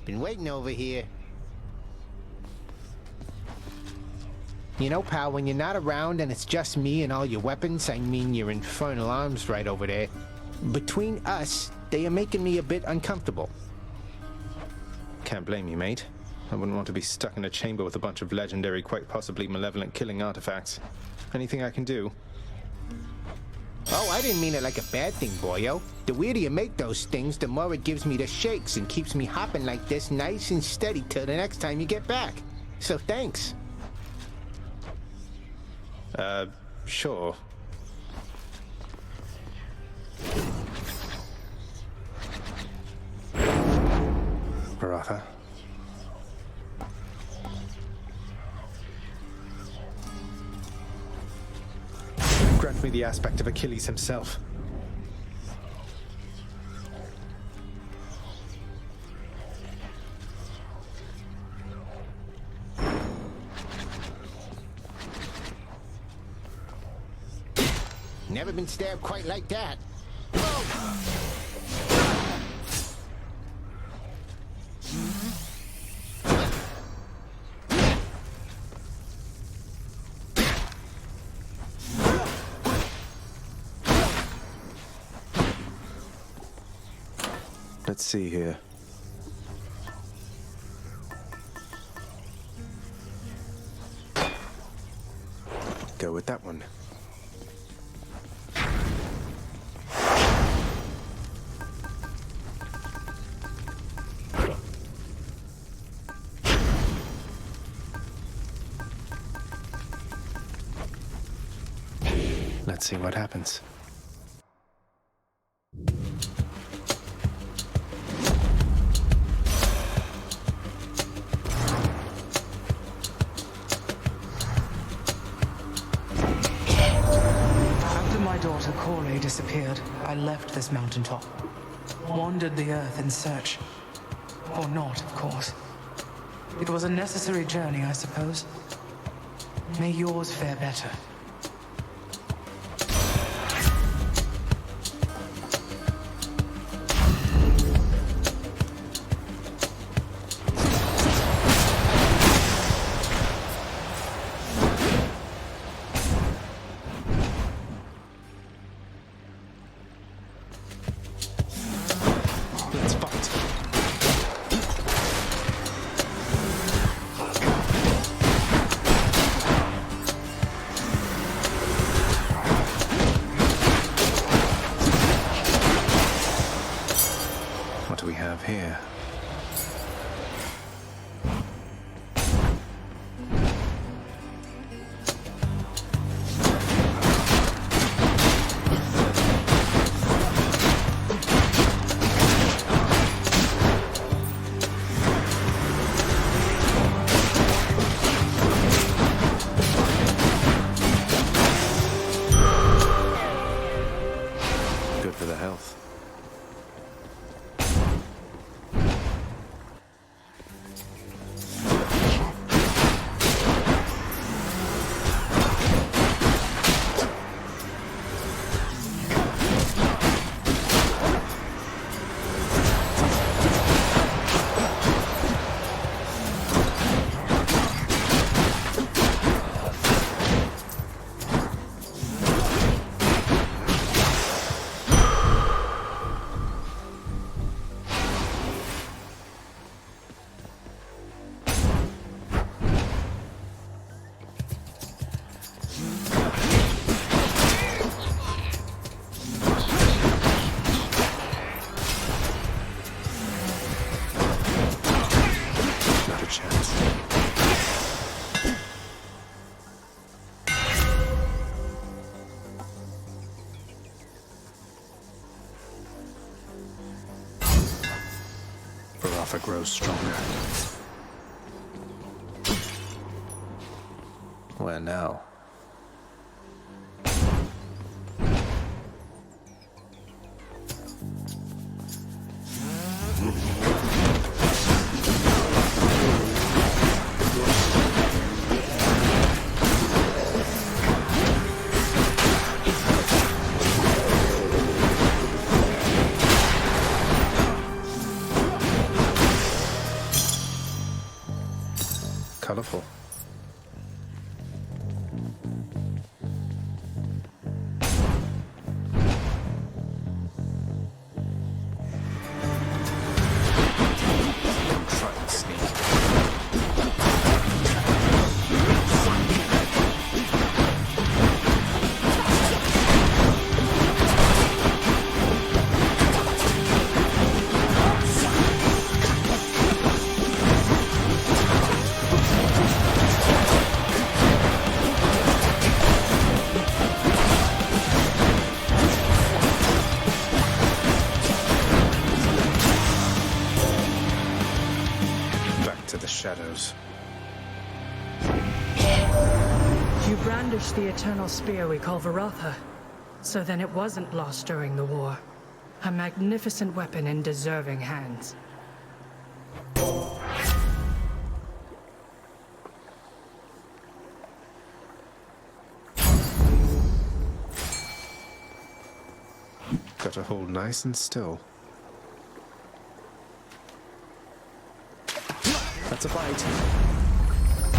Been waiting over here. You know, pal, when you're not around and it's just me and all your weapons, I mean your infernal arms right over there, between us, they are making me a bit uncomfortable. Can't blame you, mate. I wouldn't want to be stuck in a chamber with a bunch of legendary, quite possibly malevolent killing artifacts. Anything I can do? Oh, I didn't mean it like a bad thing, boyo. The weirder you make those things, the more it gives me the shakes and keeps me hopping like this nice and steady till the next time you get back. So thanks. Sure. Baratha. Grant me the aspect of Achilles himself. Never been stabbed quite like that. Let's see here. Go with that one. Let's see what happens. After my daughter Corey disappeared, I left this mountaintop. Wandered the earth in search. Or not, of course. It was a necessary journey, I suppose. May yours fare better. Let's fight. What do we have here? Good for the health. Not a chance. Baratha grows stronger. Where now? colorful. Try and sneak. Shadows. You brandished the eternal spear we call Varotha. So then it wasn't lost during the war. A magnificent weapon in deserving hands. Got to hold nice and still. That's a bite.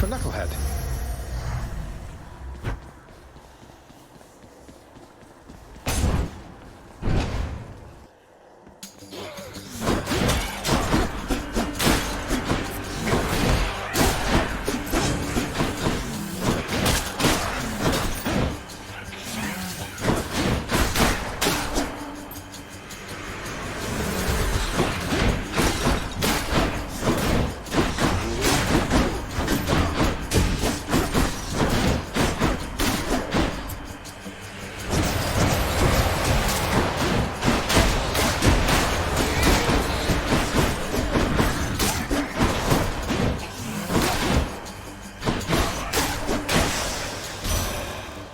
For Knucklehead.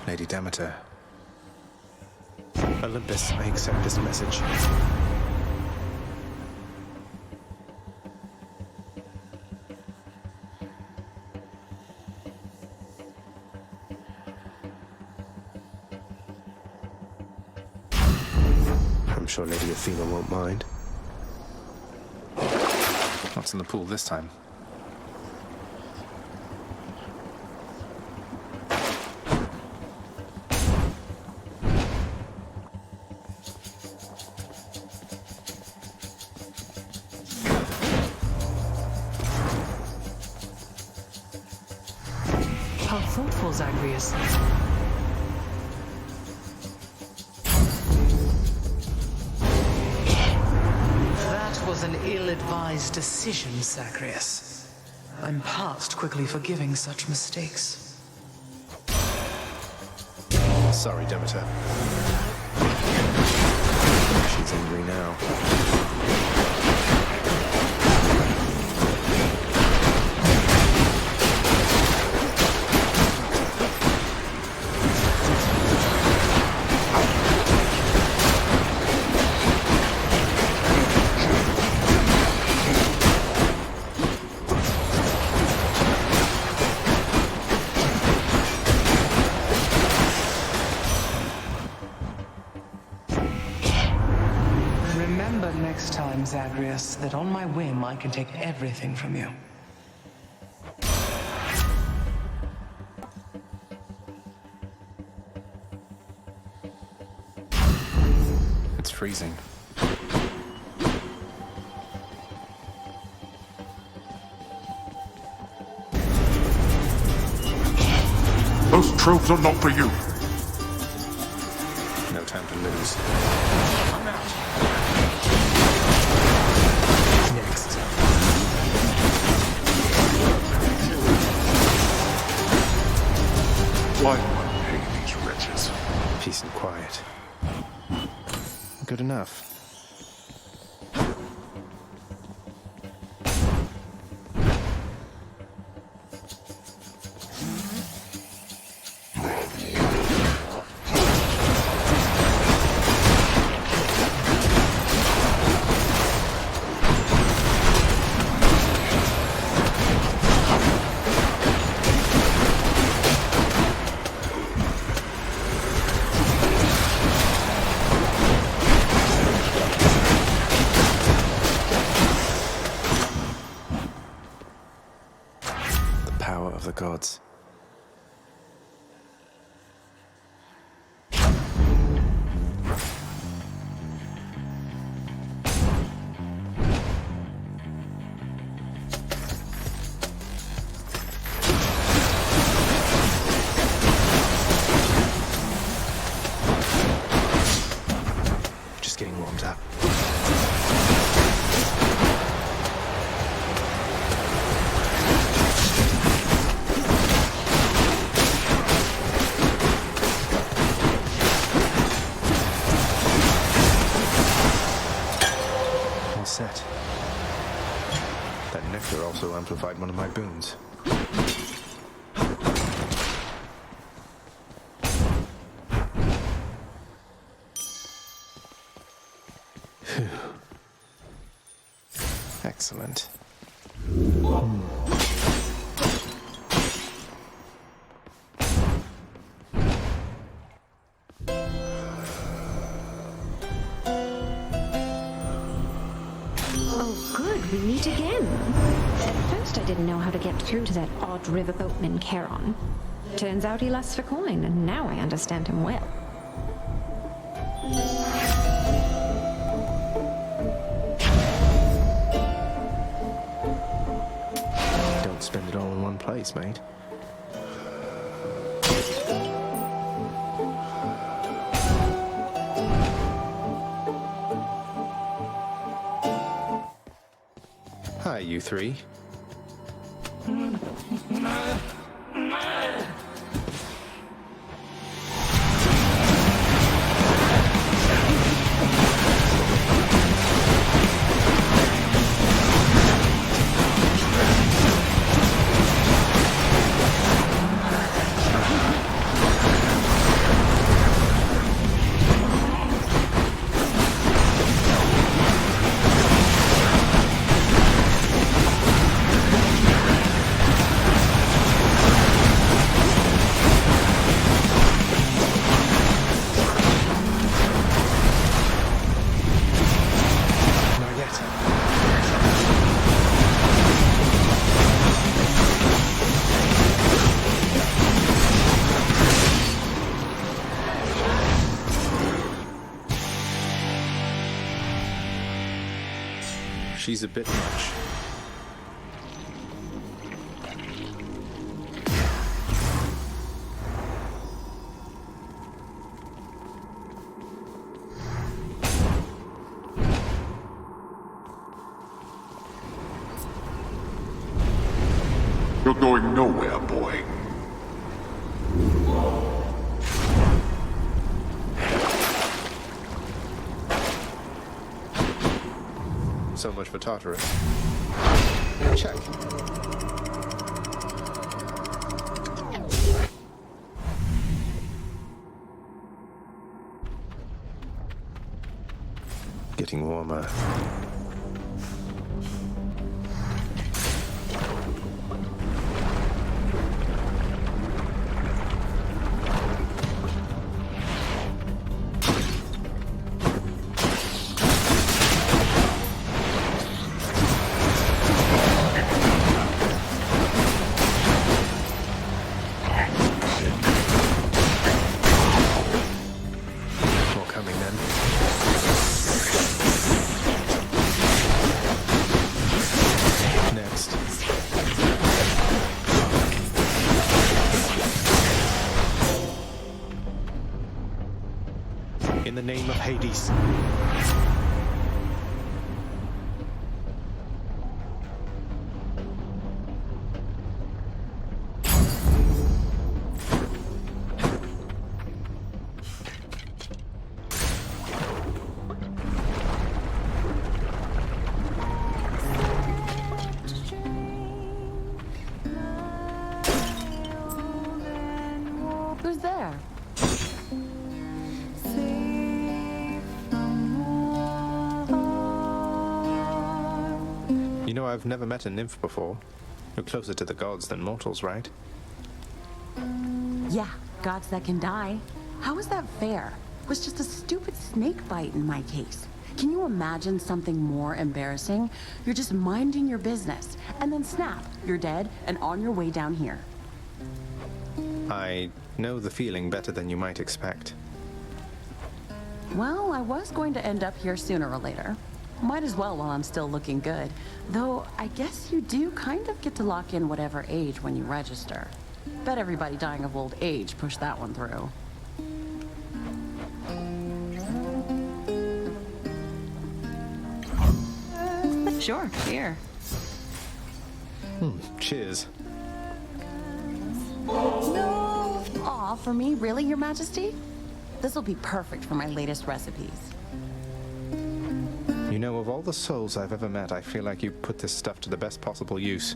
Lady Demeter. Olympus, I accept this message. I'm sure Lady Athena won't mind. What's in the pool this time? How thoughtful, Zagreus. That was an ill-advised decision, Zagreus. I'm past quickly forgiving such mistakes. Sorry, Demeter. She's angry now. Remember next time, Zagreus, that on my whim I can take everything from you. It's freezing. Those tropes are not for you. No time to lose. I'm out. Next. Why do I pay these wretches? Peace and quiet. Good enough. of the gods. Just getting warmed up. All set. That nectar also amplified one of my boons. Phew. Excellent. Oh, good, we meet again. At first I didn't know how to get through to that odd riverboatman Charon. Turns out he lusts for coin, and now I understand him well. Don't spend it all in one place, mate. Hi, you three. Not yet. She's a bit much. You're going nowhere, boy. So much for Tartarus. Check. Getting warmer. More coming then. Next. In the name of Hades. Who's there? You know, I've never met a nymph before. You're closer to the gods than mortals, right? Yeah, gods that can die. How is that fair? It was just a stupid snake bite in my case. Can you imagine something more embarrassing? You're just minding your business, and then snap, you're dead and on your way down here. I know the feeling better than you might expect. Well, I was going to end up here sooner or later. Might as well while I'm still looking good. Though, I guess you do kind of get to lock in whatever age when you register. Bet everybody dying of old age pushed that one through. Sure, here. Cheers. No! Aw, for me? Really, Your Majesty? This'll be perfect for my latest recipes. You know, of all the souls I've ever met, I feel like you put this stuff to the best possible use.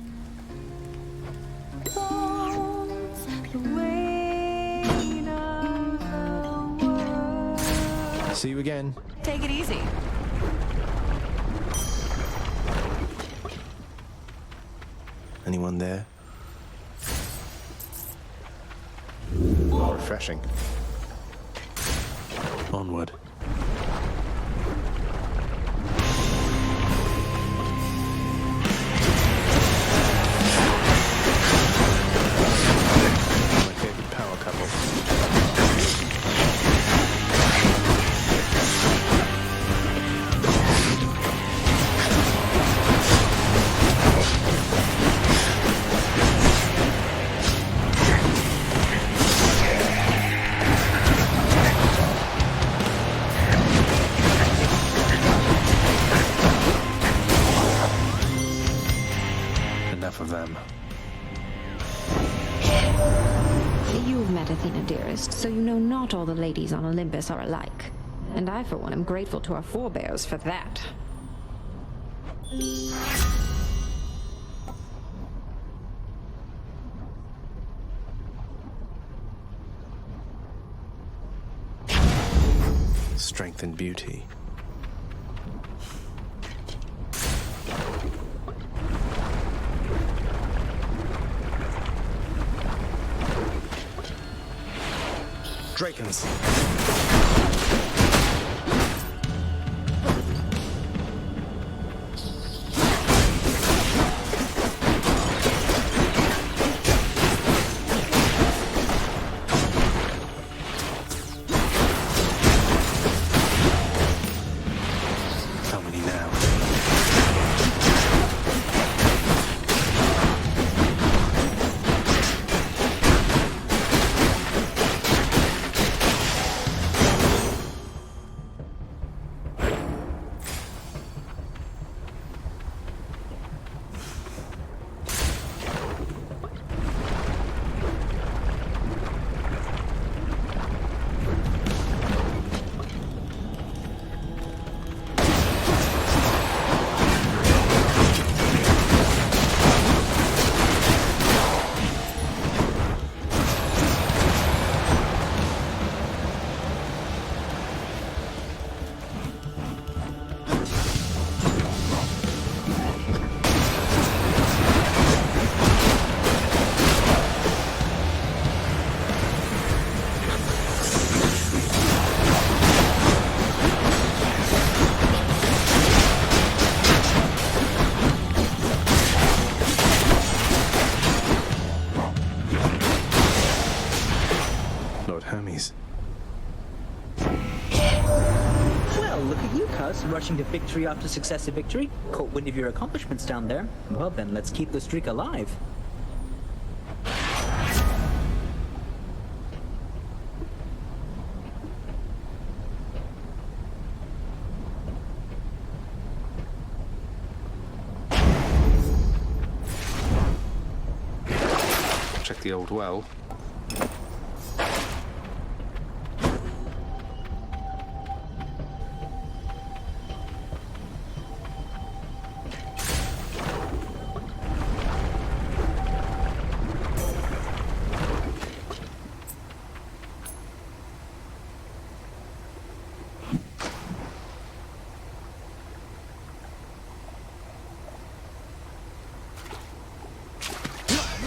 See you again. Take it easy. Anyone there? Refreshing. Onward. My favorite power couple. Enough of them. You've met Athena, dearest, so you know not all the ladies on Olympus are alike. And I, for one, am grateful to our forebears for that. Strength and beauty. Drakens. How many now? Hermes. Well, look at you, cuz, rushing to victory after successive victory. Caught wind of your accomplishments down there. Well then, let's keep the streak alive. Check the old well.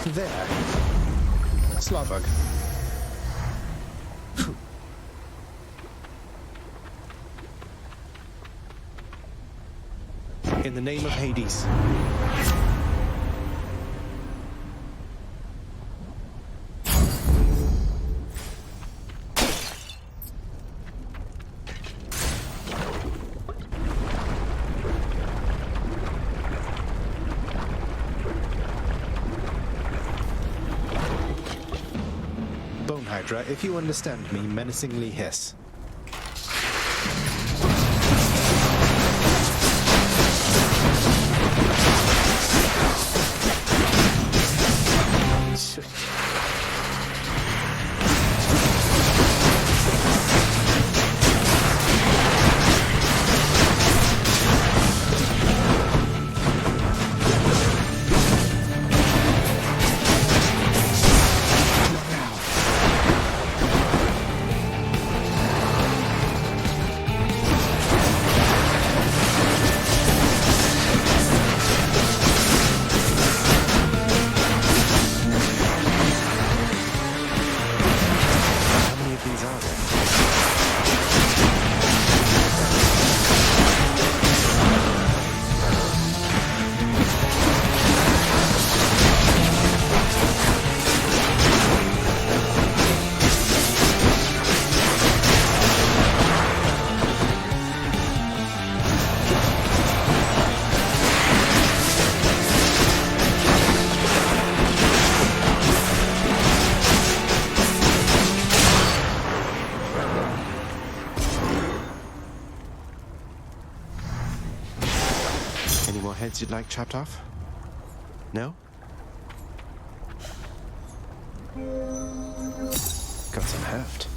There. Slavog. In the name of Hades. Hydra. If you understand me, menacingly hiss. Any more heads you'd like chopped off? No? Got some heft.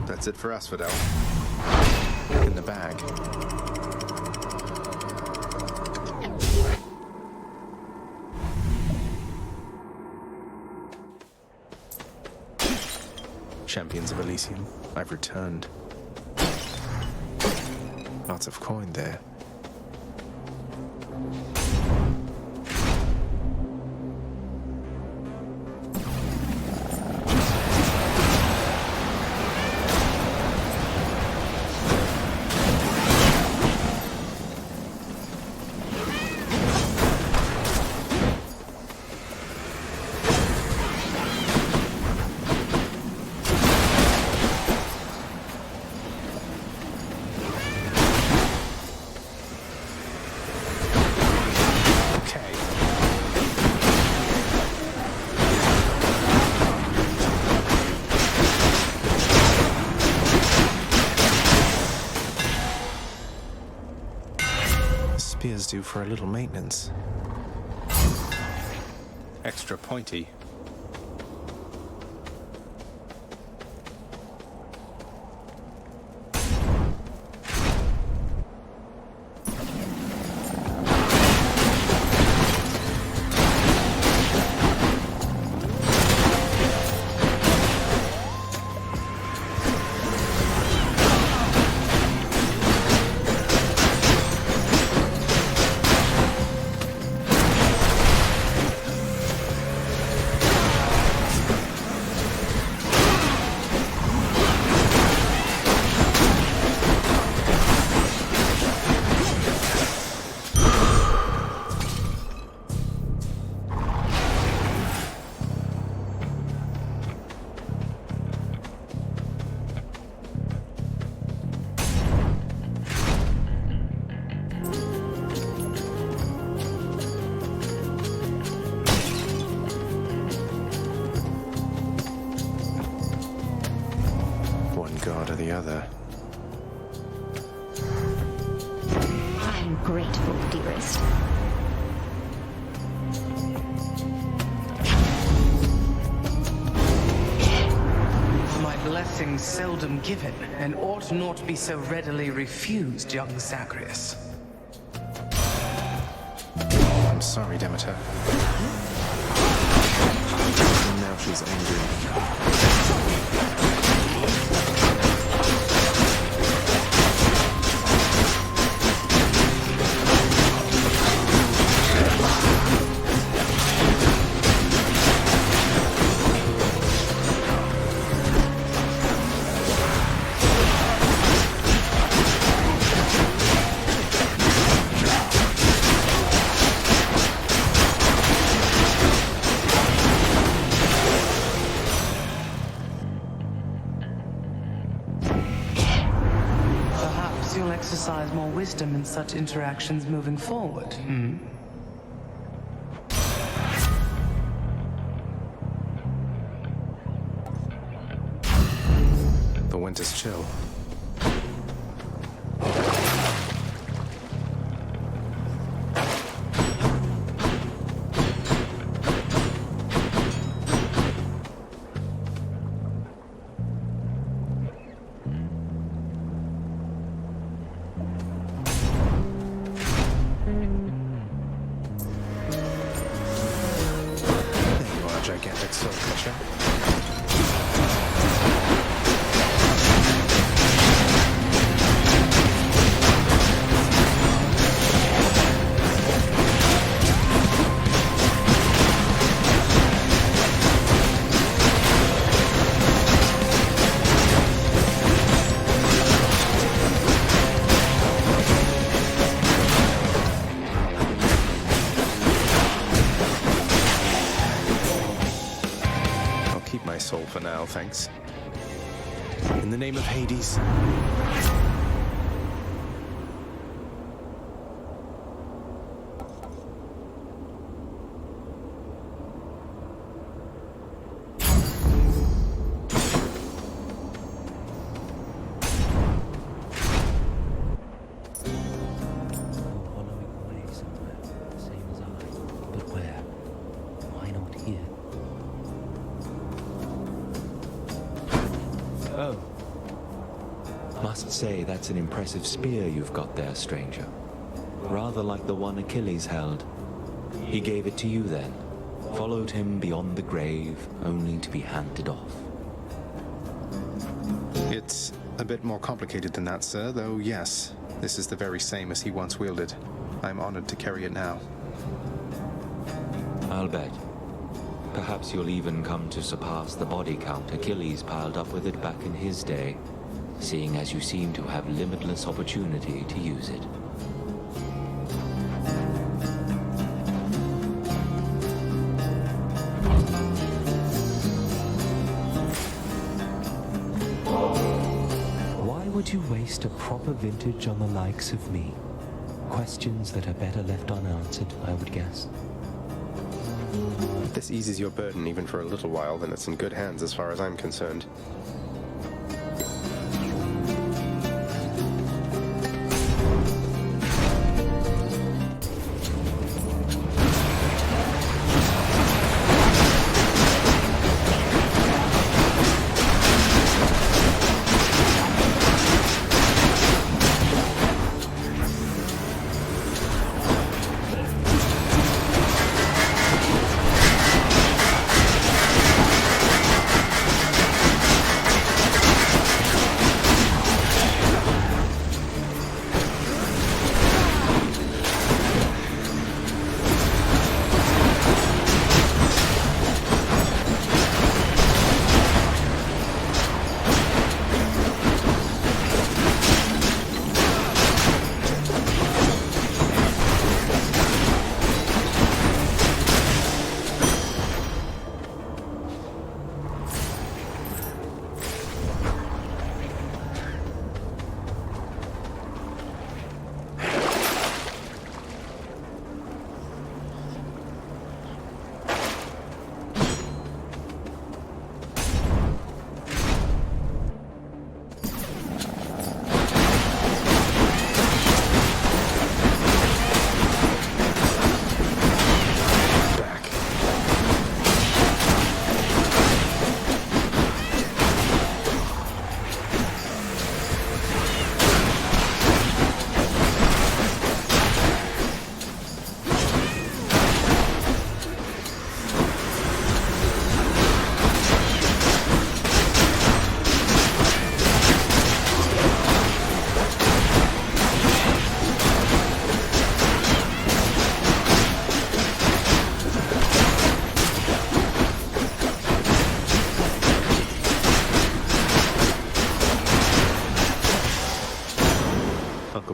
That's it for us, Fidel. Back in the bag. Champions of Elysium, I've returned. Lots of coin there. Spear's due for a little maintenance. Extra pointy. God or the other. I'm grateful, dearest. My blessing seldom given, and ought not be so readily refused, young Zagreus. I'm sorry, Demeter. Now she's angry. wisdom in such interactions moving forward, hmm? The winter's chill. Gigantic soul crusher. Soul for now, thanks. In the name of Hades. Oh. Must say that's an impressive spear you've got there, stranger. Rather like the one Achilles held. He gave it to you then, followed him beyond the grave, only to be handed off. It's a bit more complicated than that, sir, though yes, this is the very same as he once wielded. I'm honored to carry it now. I'll bet. Perhaps you'll even come to surpass the body count Achilles piled up with it back in his day, seeing as you seem to have limitless opportunity to use it. Why would you waste a proper vintage on the likes of me? Questions that are better left unanswered, I would guess. If this eases your burden even for a little while, then it's in good hands as far as I'm concerned.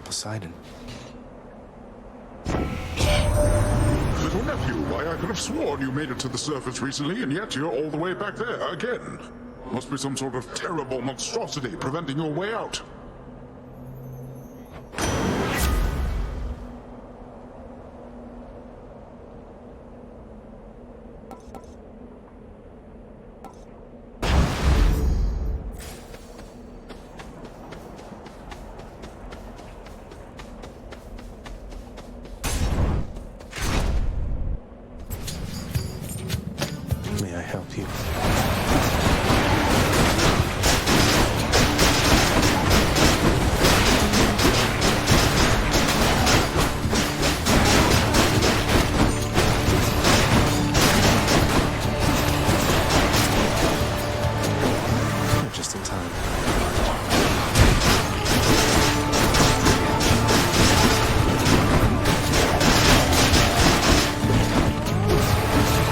Poseidon. Little nephew, why I could have sworn you made it to the surface recently, and yet you're all the way back there again. Must be some sort of terrible monstrosity preventing your way out. May I help you? You're just in time.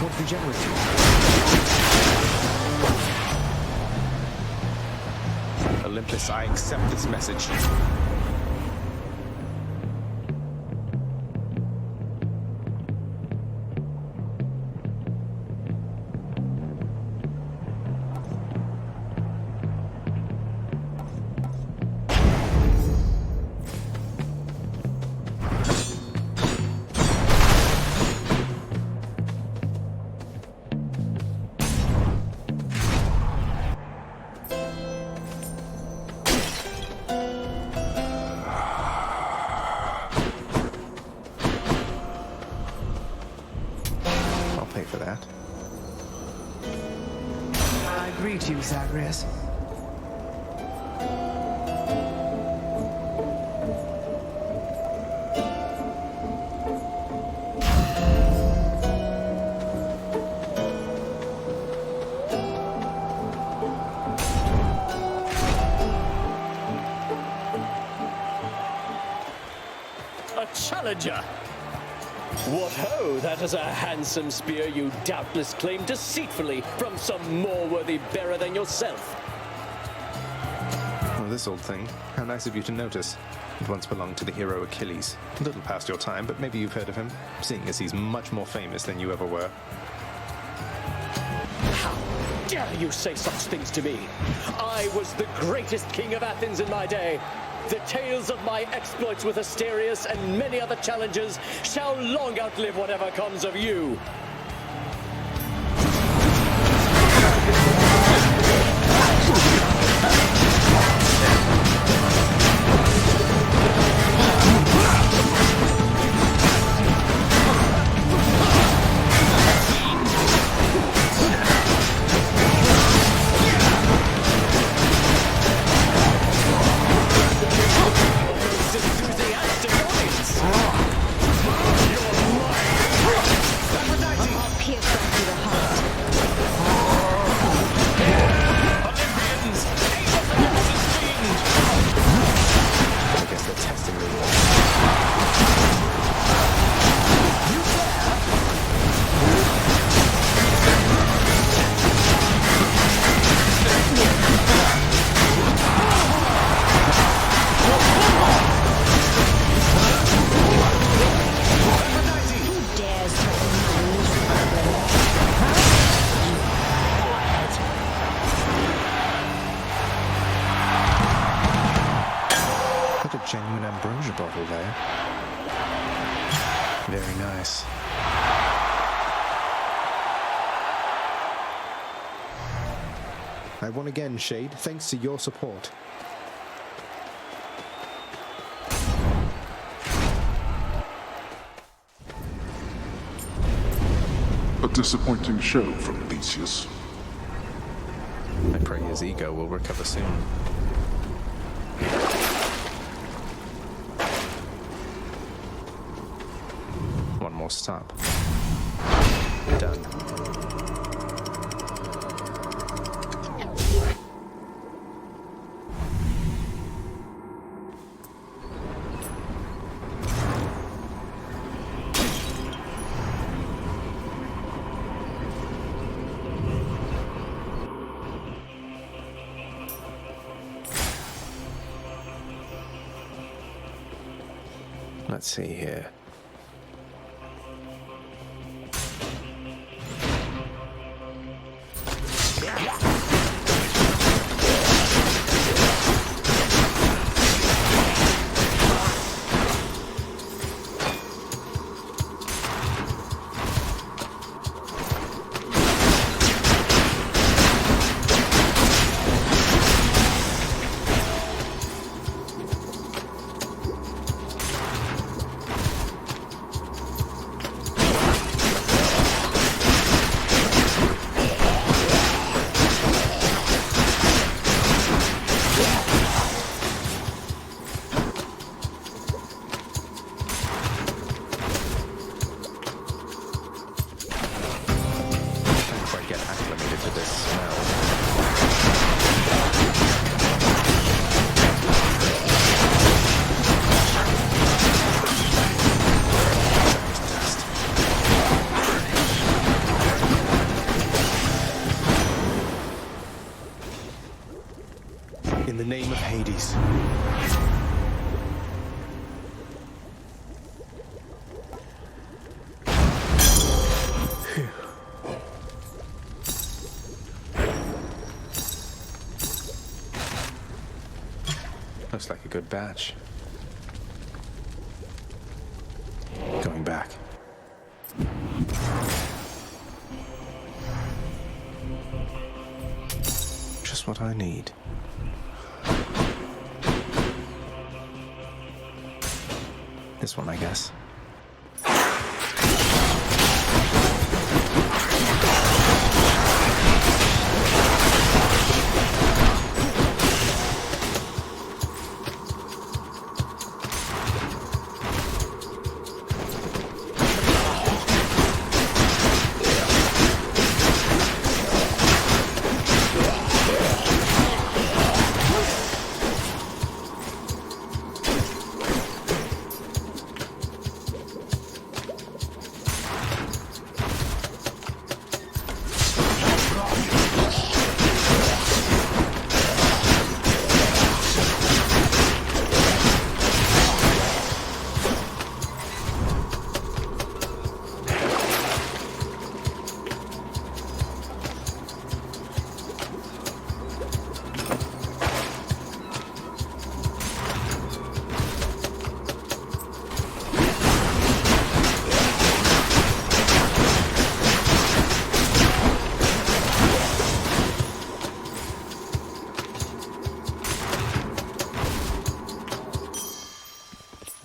What regenerative? Olympus, I accept this message. I'll pay for that. I greet you, Zagreus. A challenger! What ho, that is a handsome spear you doubtless claimed deceitfully from some more worthy bearer than yourself. Oh, this old thing. How nice of you to notice. It once belonged to the hero Achilles. A little past your time, but maybe you've heard of him, seeing as he's much more famous than you ever were. How dare you say such things to me? I was the greatest king of Athens in my day. The tales of my exploits with Asterius and many other challengers shall long outlive whatever comes of you. Genuine ambrosia bottle there. Very nice. I won again, Shade, thanks to your support. A disappointing show from Theseus. I pray his ego will recover soon. One more stop. Done. Let's see here. quite get acclimated to this smell. In the name of Hades. Looks like a good batch. Going back. Just what I need. This one, I guess.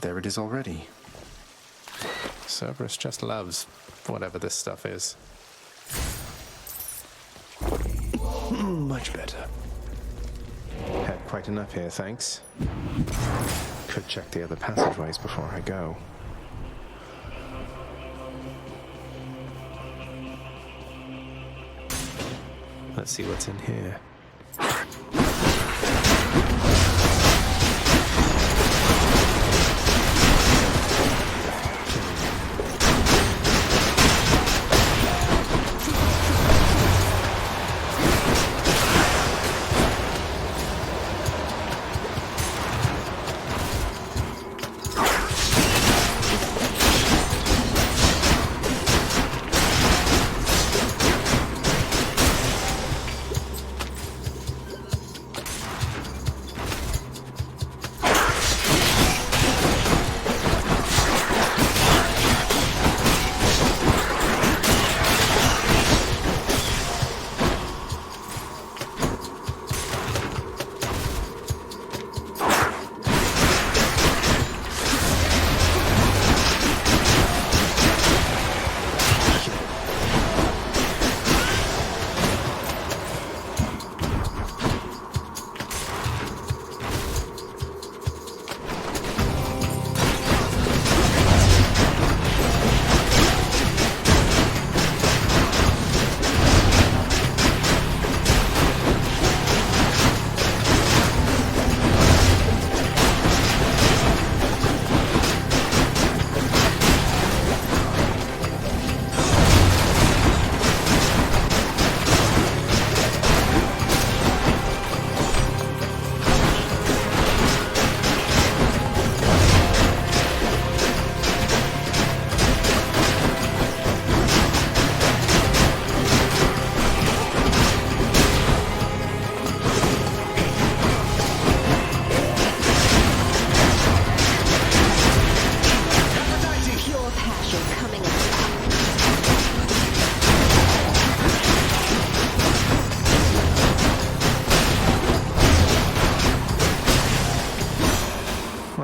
There it is already. Cerberus just loves whatever this stuff is. Much better. Had quite enough here, thanks. Could check the other passageways before I go. Let's see what's in here.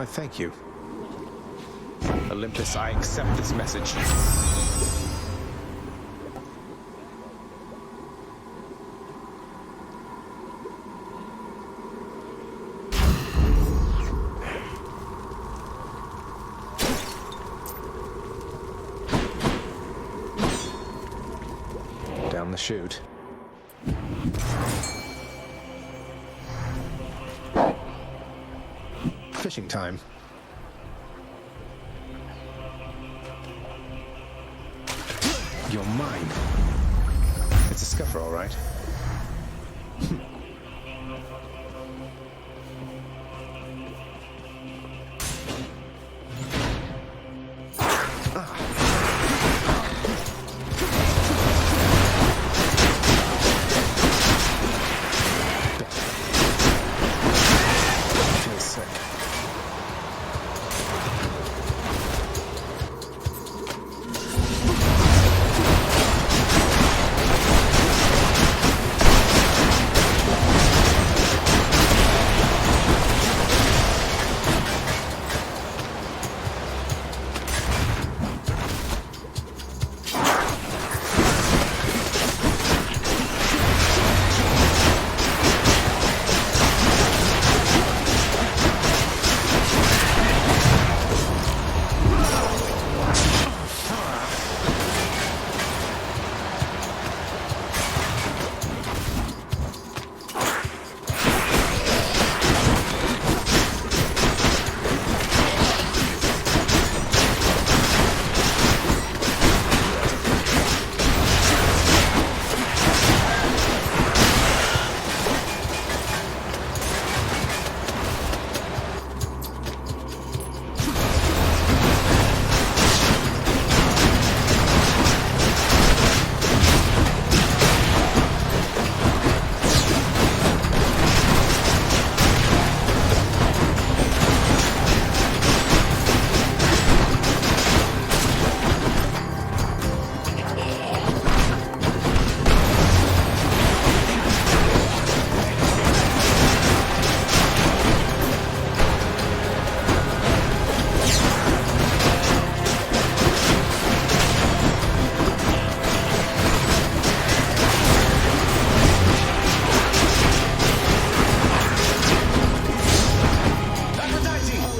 Thank you. Olympus, I accept this message. Down down the chute. Fishing time. You're mine. It's a scuffer, all right. Feels sick.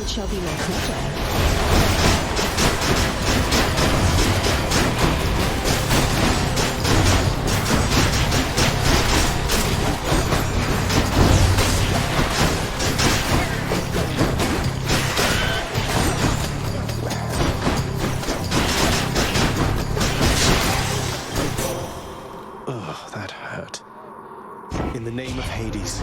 Shall be my pleasure. Ugh, that hurt. In the name of Hades.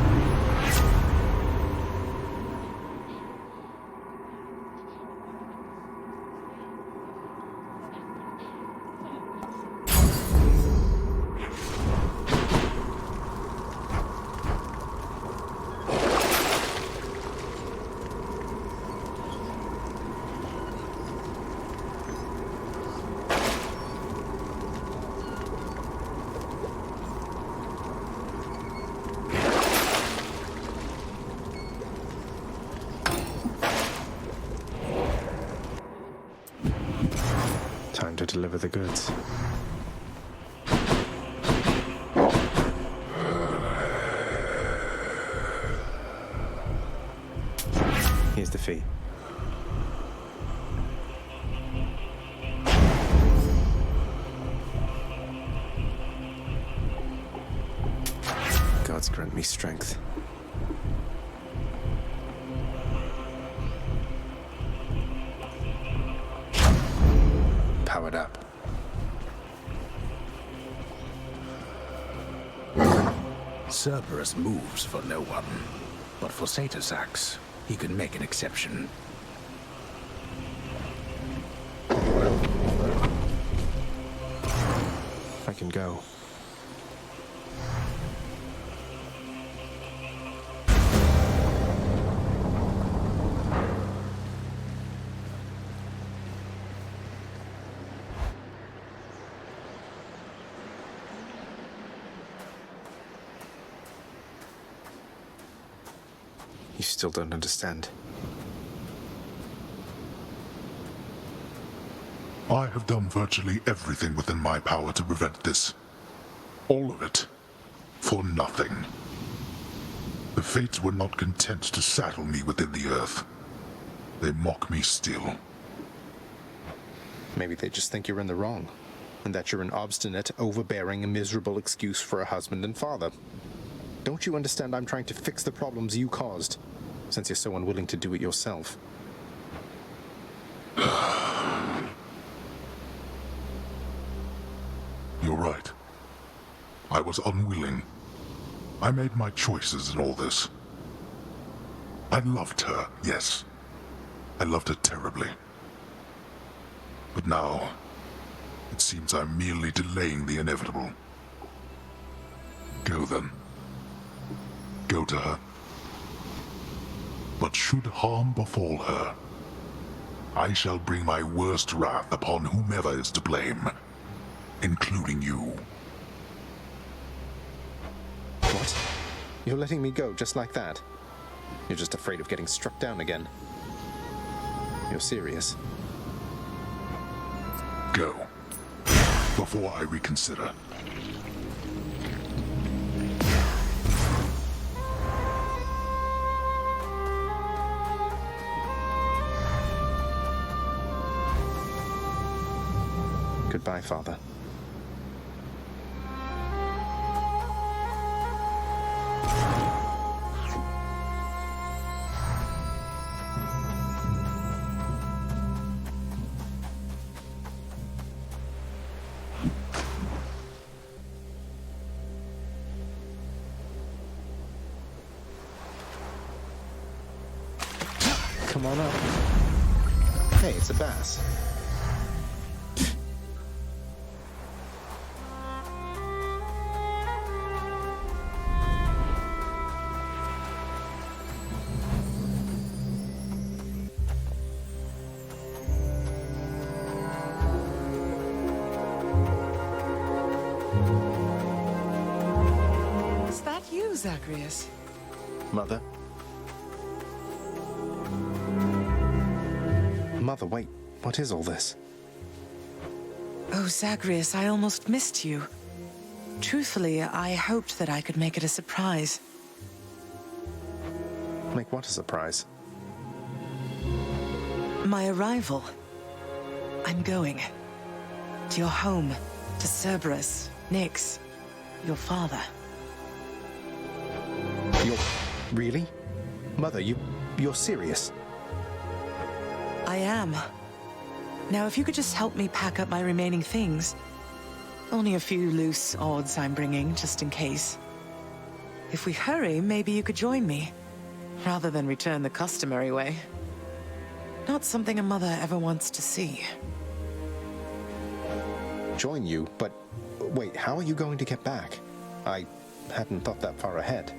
Time to deliver the goods. Here's the fee. Gods grant me strength. Powered up. Cerberus moves for no one, but for Satasax, he can make an exception. I can go. You still don't understand. I have done virtually everything within my power to prevent this. All of it. For nothing. The Fates were not content to saddle me within the earth. They mock me still. Maybe they just think you're in the wrong. and that you're an obstinate, overbearing, and miserable excuse for a husband and father. Don't you understand I'm trying to fix the problems you caused, since you're so unwilling to do it yourself? You're right. I was unwilling. I made my choices in all this. I loved her, yes. I loved her terribly. But now, it seems I'm merely delaying the inevitable. Go then. Go to her. But should harm befall her, I shall bring my worst wrath upon whomever is to blame, including you. What? You're letting me go just like that? You're just afraid of getting struck down again. You're serious? Go. Before I reconsider. Goodbye, Father. Come on up. Hey, it's a bass. Is that you, Zagreus? Mother? Mother, wait. What is all this? Oh, Zagreus, I almost missed you. Truthfully, I hoped that I could make it a surprise. Make what a surprise? My arrival. I'm going. To your home. To Cerberus, Nyx, your father. You're... really? Mother, you're serious? I am. Now, if you could just help me pack up my remaining things. Only a few loose odds I'm bringing, just in case. If we hurry, maybe you could join me, rather than return the customary way. Not something a mother ever wants to see. Join you? But wait, how are you going to get back? I hadn't thought that far ahead.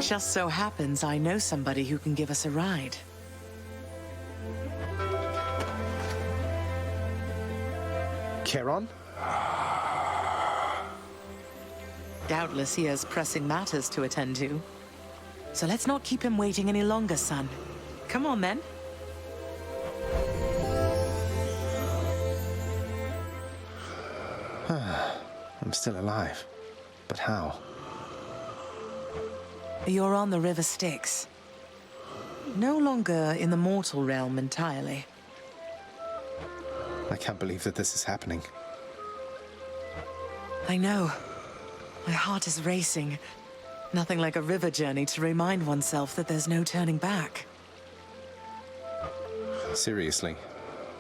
Just so happens I know somebody who can give us a ride. Charon? Doubtless he has pressing matters to attend to. So let's not keep him waiting any longer, son. Come on, then. I'm still alive. But how? You're on the River Styx. No longer in the mortal realm entirely. I can't believe that this is happening. I know. My heart is racing. Nothing like a river journey to remind oneself that there's no turning back. Seriously.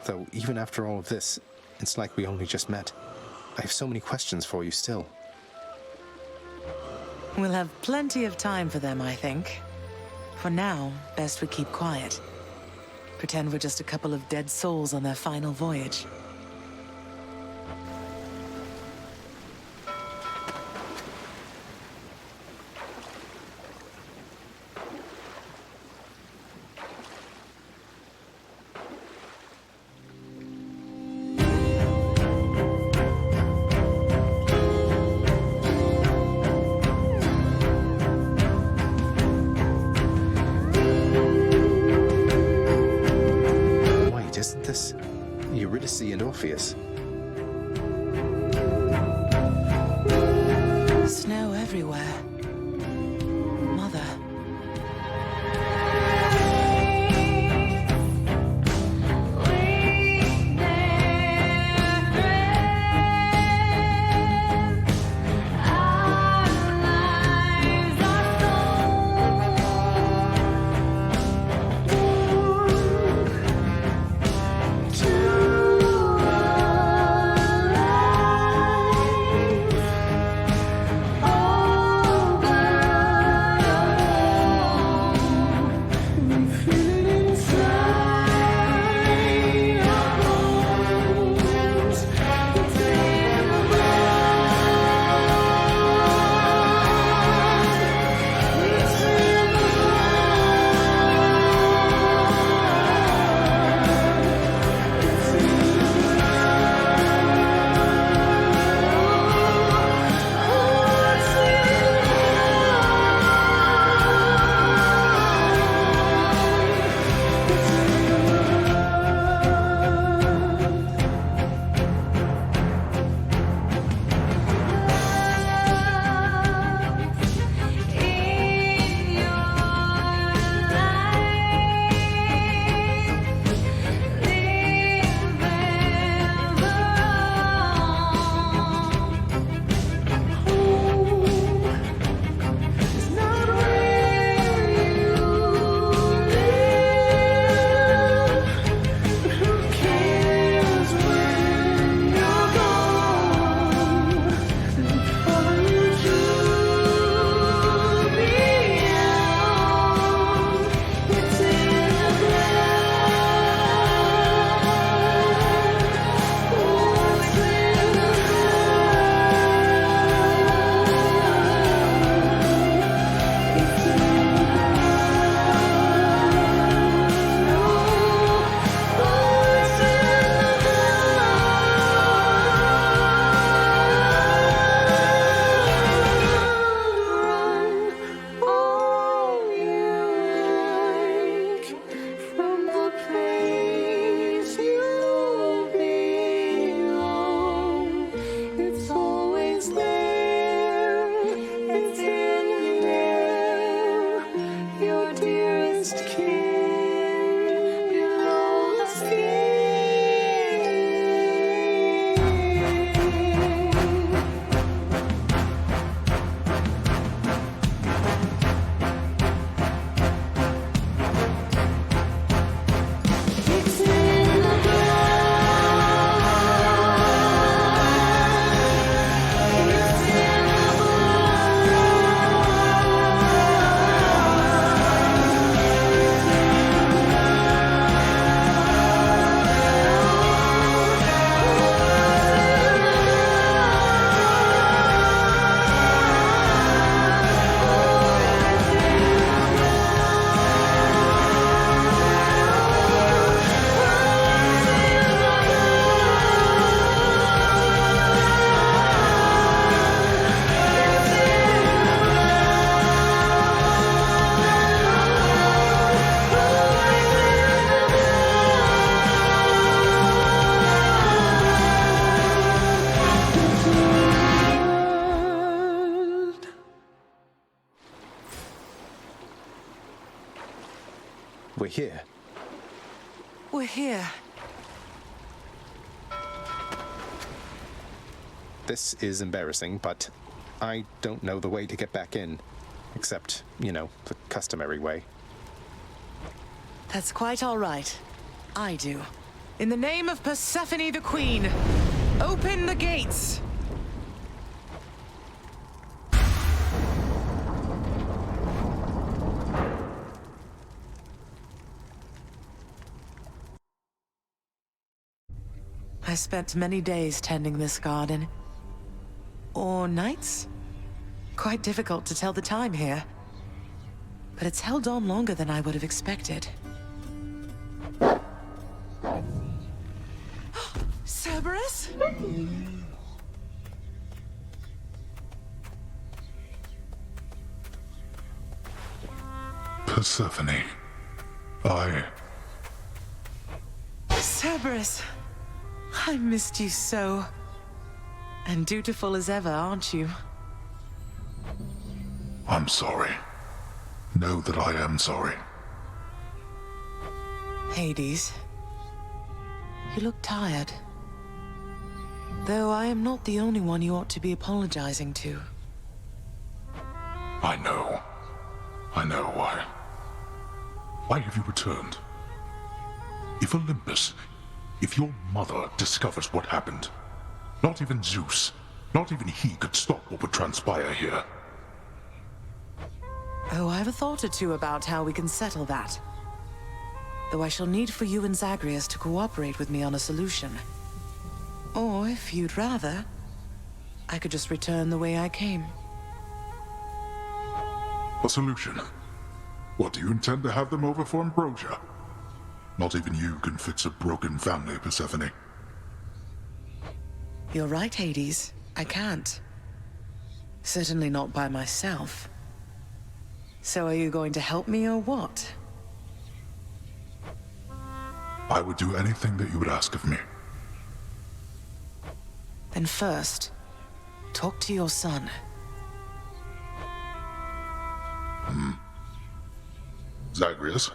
Though, even after all of this, it's like we only just met. I have so many questions for you still. We'll have plenty of time for them, I think. For now, best we keep quiet. Pretend we're just a couple of dead souls on their final voyage. Isn't this Eurydice and Orpheus? Snow everywhere. Mother. We're here. We're here. This is embarrassing, but I don't know the way to get back in. Except, you know, the customary way. That's quite all right. I do. In the name of Persephone the Queen, open the gates! I spent many days tending this garden. Or nights? Quite difficult to tell the time here. But it's held on longer than I would have expected. Cerberus? Persephone. Cerberus. I missed you so. And dutiful as ever, aren't you? I'm sorry. Know that I am sorry. Hades. You look tired. Though I am not the only one you ought to be apologizing to. I know. Why. Why have you returned? If Olympus, if your mother discovers what happened, not even Zeus, not even he could stop what would transpire here. Oh, I have a thought or two about how we can settle that. Though I shall need for you and Zagreus to cooperate with me on a solution. Or, if you'd rather, I could just return the way I came. A solution? What, do you intend to have them over for ambrosia? Not even you can fix a broken family, Persephone. You're right, Hades. I can't. Certainly not by myself. So are you going to help me or what? I would do anything that you would ask of me. Then first, talk to your son. Zagreus,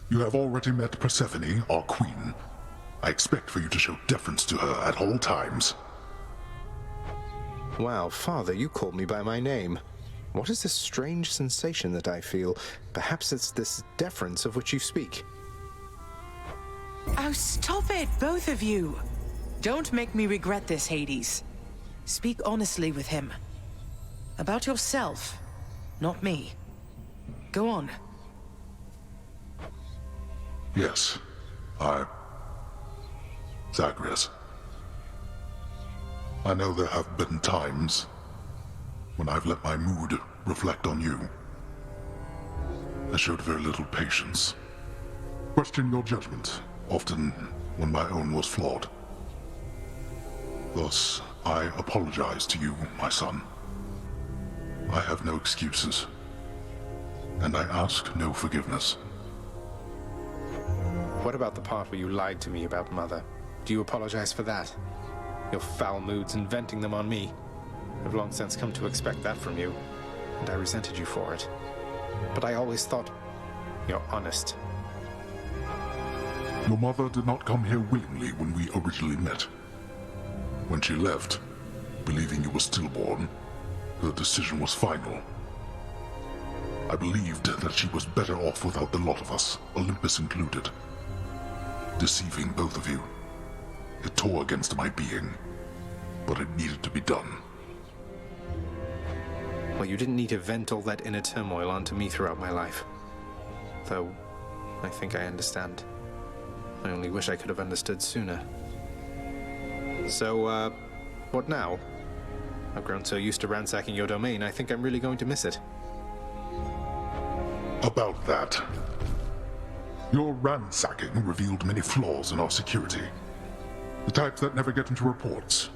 you have already met Persephone, our queen. I expect for you to show deference to her at all times. Wow, Father, you called me by my name. What is this strange sensation that I feel? Perhaps it's this deference of which you speak. Oh, stop it, both of you! Don't make me regret this, Hades. Speak honestly with him. About yourself, not me. Go on. Yes, Zagreus. I know there have been times when I've let my mood reflect on you. I showed very little patience. Questioned your judgment, often when my own was flawed. Thus, I apologize to you, my son. I have no excuses, and I ask no forgiveness. What about the part where you lied to me about Mother? Do you apologize for that? Your foul moods and venting them on me. I've long since come to expect that from you, and I resented you for it. But I always thought you're honest. Your mother did not come here willingly when we originally met. When she left, believing you were stillborn, her decision was final. I believed that she was better off without the lot of us, Olympus included. Deceiving both of you. It tore against my being, but it needed to be done. Well, you didn't need to vent all that inner turmoil onto me throughout my life. Though, I think I understand. I only wish I could have understood sooner. So, what now? I've grown so used to ransacking your domain, I think I'm really going to miss it. About that. Your ransacking revealed many flaws in our security. The types that never get into reports.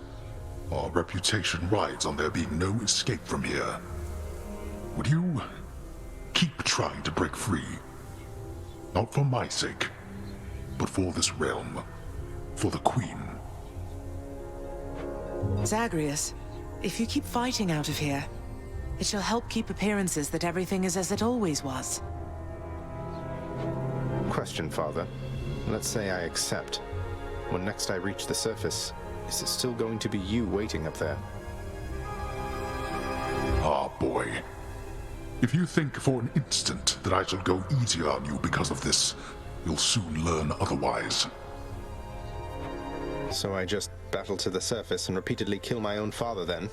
Our reputation rides on there being no escape from here. Would you keep trying to break free? Not for my sake, but for this realm. For the Queen. Zagreus, if you keep fighting out of here, it shall help keep appearances that everything is as it always was. question, Father. Let's say I accept. When next I reach the surface, is it still going to be you waiting up there? Ah, boy. If you think for an instant that I shall go easier on you because of this, you'll soon learn otherwise. So I just battle to the surface and repeatedly kill my own father, then?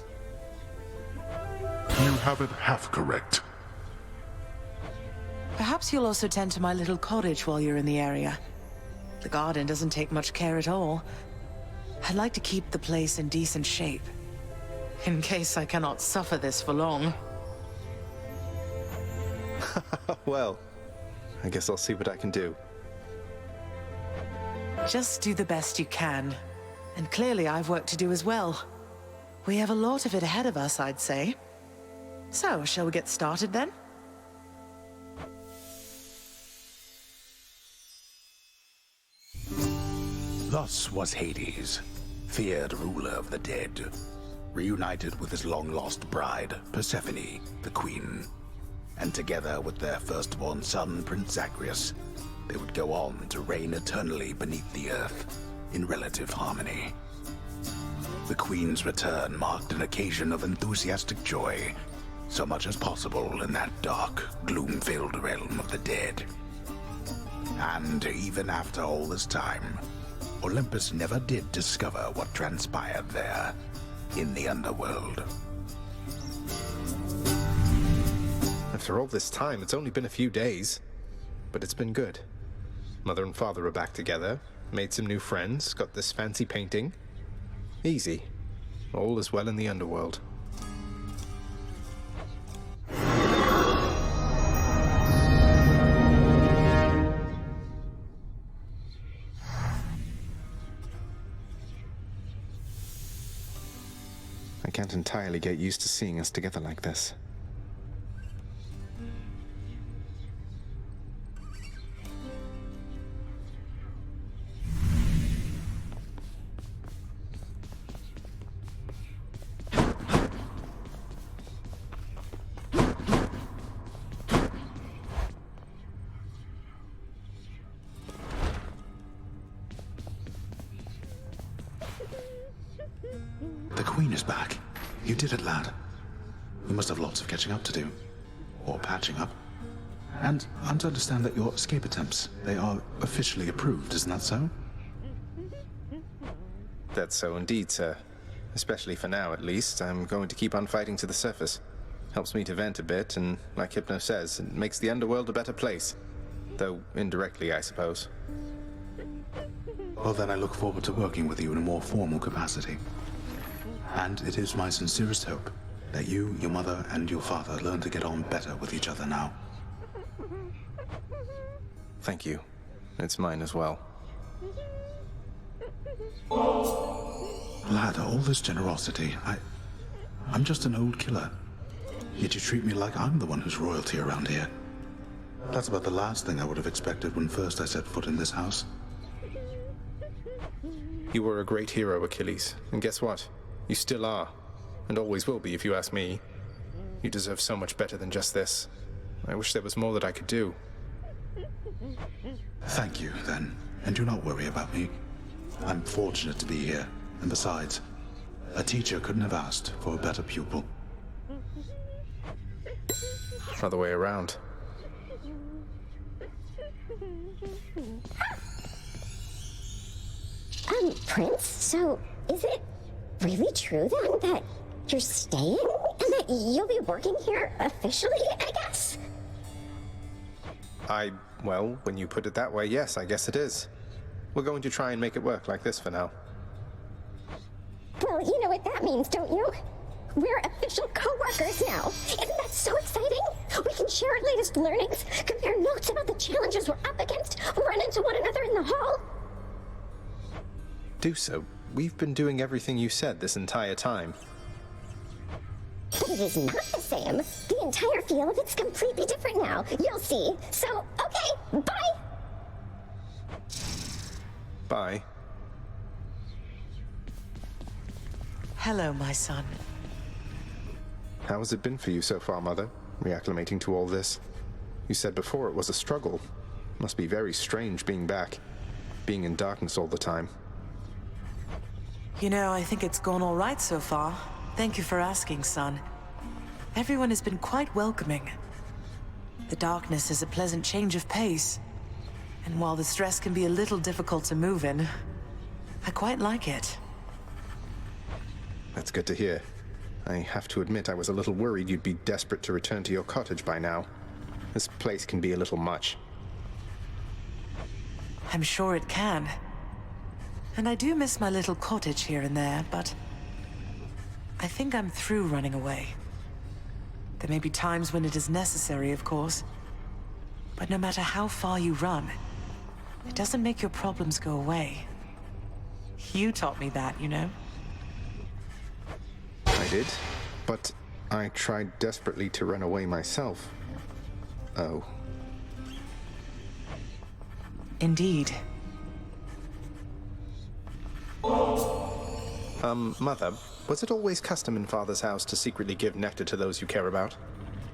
You have it half correct. Perhaps you'll also tend to my little cottage while you're in the area. The garden doesn't take much care at all. I'd like to keep the place in decent shape, in case I cannot suffer this for long. Well, I guess I'll see what I can do. Just do the best you can. And clearly I've work to do as well. We have a lot of it ahead of us, I'd say. So, shall we get started then? Thus was Hades, feared ruler of the dead, reunited with his long-lost bride, Persephone, the queen. And together with their firstborn son, Prince Zagreus, they would go on to reign eternally beneath the earth, in relative harmony. The queen's return marked an occasion of enthusiastic joy, so much as possible in that dark, gloom-filled realm of the dead. And even after all this time, Olympus never did discover what transpired there, in the underworld. After all this time, it's only been a few days. But it's been good. Mother and father are back together, made some new friends, got this fancy painting. Easy. All is well in the underworld. I can't entirely get used to seeing us together like this. The Queen is back. You did it, lad. You must have lots of catching up to do. Or patching up. And I'm to understand that your escape attempts, they are officially approved, isn't that so? That's so indeed, sir. Especially for now, at least. I'm going to keep on fighting to the surface. Helps me to vent a bit, and like Hypno says, it makes the underworld a better place. Though indirectly, I suppose. Well, then I look forward to working with you in a more formal capacity. And it is my sincerest hope that you, your mother, and your father learn to get on better with each other now. Thank you. It's mine as well. Lad, all this generosity, I'm just an old killer. Yet you treat me like I'm the one who's royalty around here. That's about the last thing I would have expected when first I set foot in this house. You were a great hero, Achilles. And guess what? You still are. And always will be, if you ask me. You deserve so much better than just this. I wish there was more that I could do. Thank you, then. And do not worry about me. I'm fortunate to be here. And besides, a teacher couldn't have asked for a better pupil. Other way around. Prince, so is it really true then that you're staying? And that you'll be working here officially, I guess? Well, when you put it that way, yes, I guess it is. We're going to try and make it work like this for now. Well, you know what that means, don't you? We're official co-workers now. Isn't that so exciting? We can share our latest learnings, compare notes about the challenges we're up against, run into one another in the hall. Do so. We've been doing everything you said this entire time. But it is not the same. The entire feel of it's completely different now. You'll see. So, okay, bye! Bye. Hello, my son. How has it been for you so far, Mother? Reacclimating to all this? You said before it was a struggle. Must be very strange being back. Being in darkness all the time. You know, I think it's gone all right so far. Thank you for asking, son. Everyone has been quite welcoming. The darkness is a pleasant change of pace. And while the stress can be a little difficult to move in, I quite like it. That's good to hear. I have to admit I was a little worried you'd be desperate to return to your cottage by now. This place can be a little much. I'm sure it can. And I do miss my little cottage here and there, but I think I'm through running away. There may be times when it is necessary, of course. But no matter how far you run, it doesn't make your problems go away. You taught me that, you know? I did, but I tried desperately to run away myself. Oh. Indeed. Mother, was it always custom in Father's house to secretly give nectar to those you care about?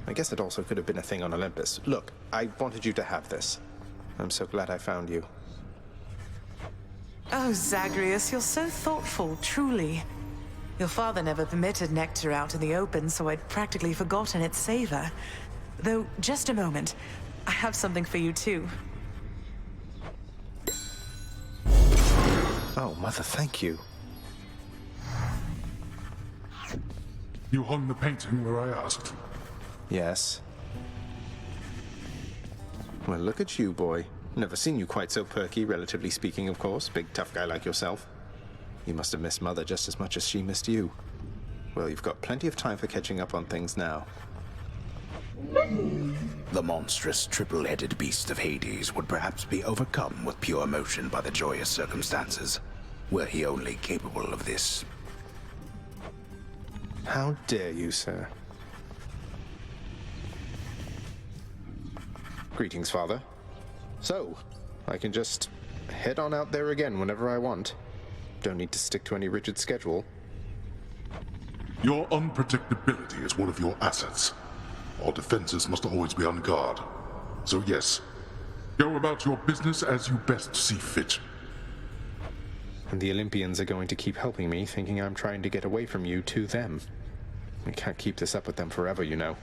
I guess it also could have been a thing on Olympus. Look, I wanted you to have this. I'm so glad I found you. Oh, Zagreus, you're so thoughtful, truly. Your father never permitted nectar out in the open, so I'd practically forgotten its savor. Though, just a moment. I have something for you, too. Oh, Mother, thank you. You hung the painting where I asked? Yes. Well, look at you, boy. Never seen you quite so perky, relatively speaking, of course. Big, tough guy like yourself. You must have missed Mother just as much as she missed you. Well, you've got plenty of time for catching up on things now. The monstrous triple-headed beast of Hades would perhaps be overcome with pure emotion by the joyous circumstances, were he only capable of this. How dare you, sir? Greetings, Father. So, I can just head on out there again whenever I want. Don't need to stick to any rigid schedule. Your unpredictability is one of your assets. Our defenses must always be on guard. So yes, go about your business as you best see fit. And the Olympians are going to keep helping me, thinking I'm trying to get away from you to them. I can't keep this up with them forever, you know.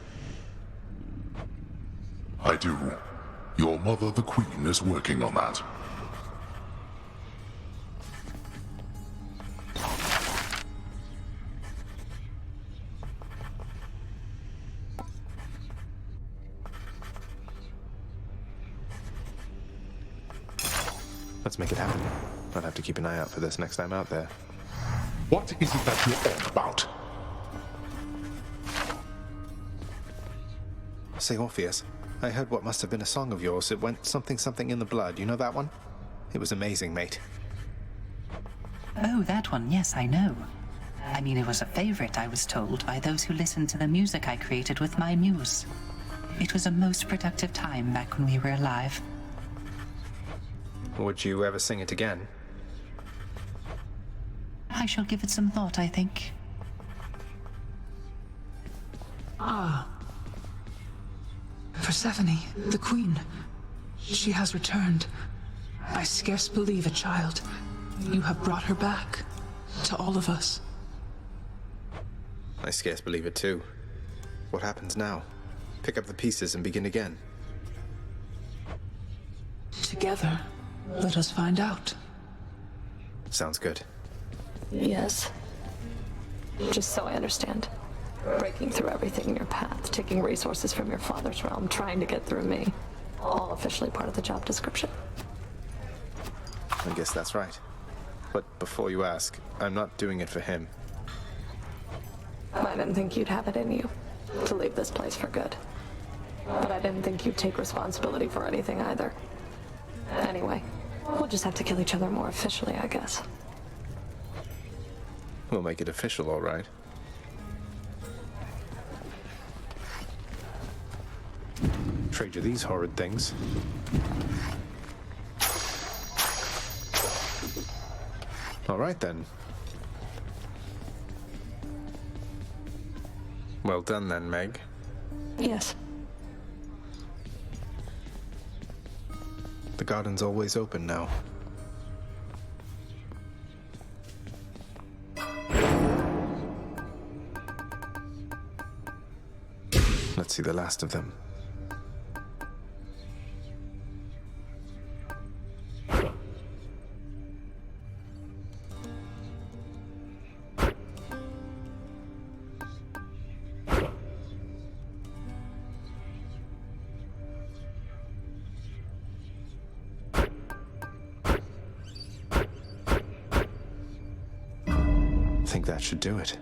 I do. Your mother, the Queen, is working on that. Let's make it happen. I'll have to keep an eye out for this next time out there. What is it that you're on about? Say, Orpheus, I heard what must have been a song of yours. It went something something in the blood. You know that one? It was amazing, mate. Oh, that one. Yes, I know. I mean, it was a favorite, I was told, by those who listened to the music I created with my muse. It was a most productive time back when we were alive. Would you ever sing it again? I shall give it some thought, I think. Ah. Persephone, the Queen. She has returned. I scarce believe it, child. You have brought her back. To all of us. I scarce believe it too. What happens now? Pick up the pieces and begin again. Together, let us find out. Sounds good. Yes. Just so I understand. Breaking through everything in your path, taking resources from your father's realm, trying to get through me. All officially part of the job description. I guess that's right. But before you ask, I'm not doing it for him. I didn't think you'd have it in you to leave this place for good. But I didn't think you'd take responsibility for anything either. Anyway, we'll just have to kill each other more officially, I guess. We'll make it official, all right. Trade you these horrid things. All right, then. Well done, then, Meg. Yes. The garden's always open now. Let's see the last of them. I think that should do it.